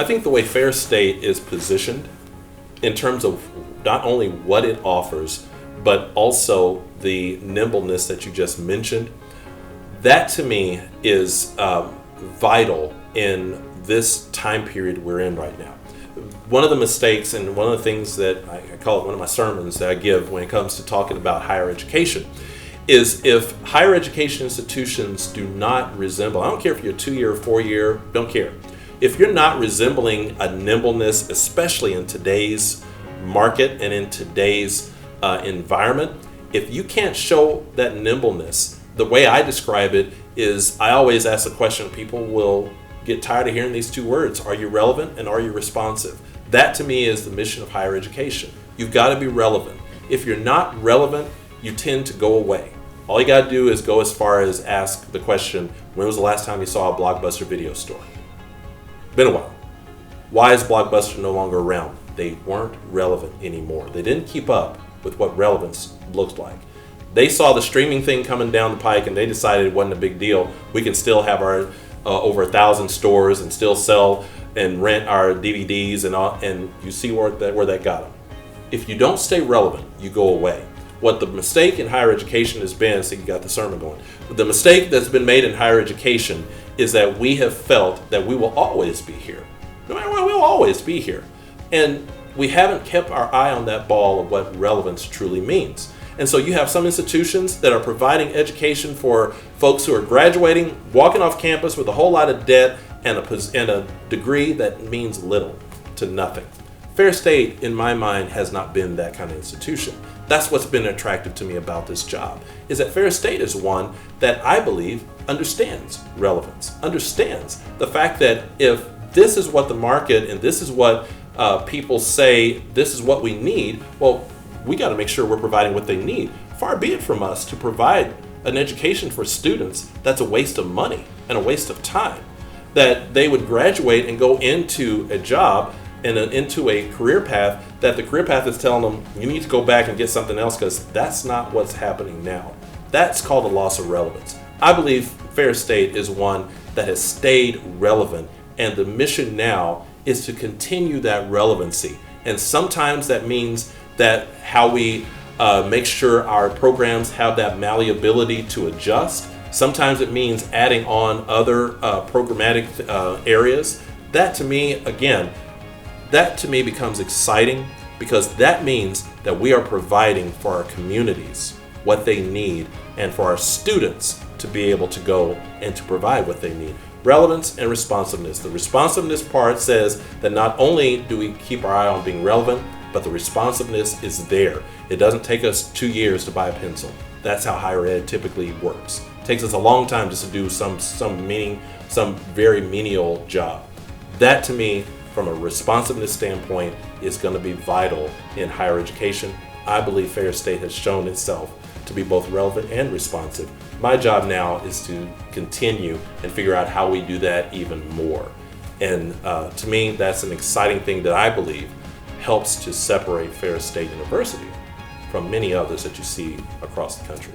I think the way Ferris State is positioned in terms of not only what it offers, but also the nimbleness that you just mentioned, that to me is vital in this time period we're in right now. One of the mistakes and one of the things that I call it one of my sermons that I give when it comes to talking about higher education is if higher education institutions do not resemble, I don't care if you're 2-year, 4-year, don't care. If you're not resembling a nimbleness, especially in today's market and in today's environment, if you can't show that nimbleness, the way I describe it is I always ask the question, people will get tired of hearing these two words, are you relevant and are you responsive? That to me is the mission of higher education. You've got to be relevant. If you're not relevant, you tend to go away. All you got to do is go as far as ask the question, when was the last time you saw a Blockbuster video store? Been a while. Why is Blockbuster no longer around? They weren't relevant anymore. They didn't keep up with what relevance looked like. They saw the streaming thing coming down the pike and they decided it wasn't a big deal. We can still have our over 1,000 stores and still sell and rent our DVDs and you see where that got them. If you don't stay relevant, you go away. What the mistake in higher education has been, so you got the sermon going, the mistake that's been made in higher education is that we have felt that we will always be here. No matter what, we'll always be here. And we haven't kept our eye on that ball of what relevance truly means. And so you have some institutions that are providing education for folks who are graduating, walking off campus with a whole lot of debt and a degree that means little to nothing. Ferris State, in my mind, has not been that kind of institution. That's what's been attractive to me about this job, is that Ferris State is one that I believe understands relevance, understands the fact that if this is what the market and this is what people say, this is what we need, well, we got to make sure we're providing what they need. Far be it from us to provide an education for students that's a waste of money and a waste of time. That they would graduate and go into a job and into a career path that the career path is telling them you need to go back and get something else because that's not what's happening now. That's called a loss of relevance. I believe Ferris State is one that has stayed relevant, and the mission now is to continue that relevancy. And sometimes that means that how we make sure our programs have that malleability to adjust. Sometimes it means adding on other programmatic areas. That to me, again, becomes exciting because that means that we are providing for our communities what they need and for our students to be able to go and to provide what they need. Relevance and responsiveness. The responsiveness part says that not only do we keep our eye on being relevant, but the responsiveness is there. It doesn't take us 2 years to buy a pencil. That's how higher ed typically works. It takes us a long time just to do some very menial job. That to me, from a responsiveness standpoint, is going to be vital in higher education. I believe Ferris State has shown itself to be both relevant and responsive. My job now is to continue and figure out how we do that even more. And to me, that's an exciting thing that I believe helps to separate Ferris State University from many others that you see across the country.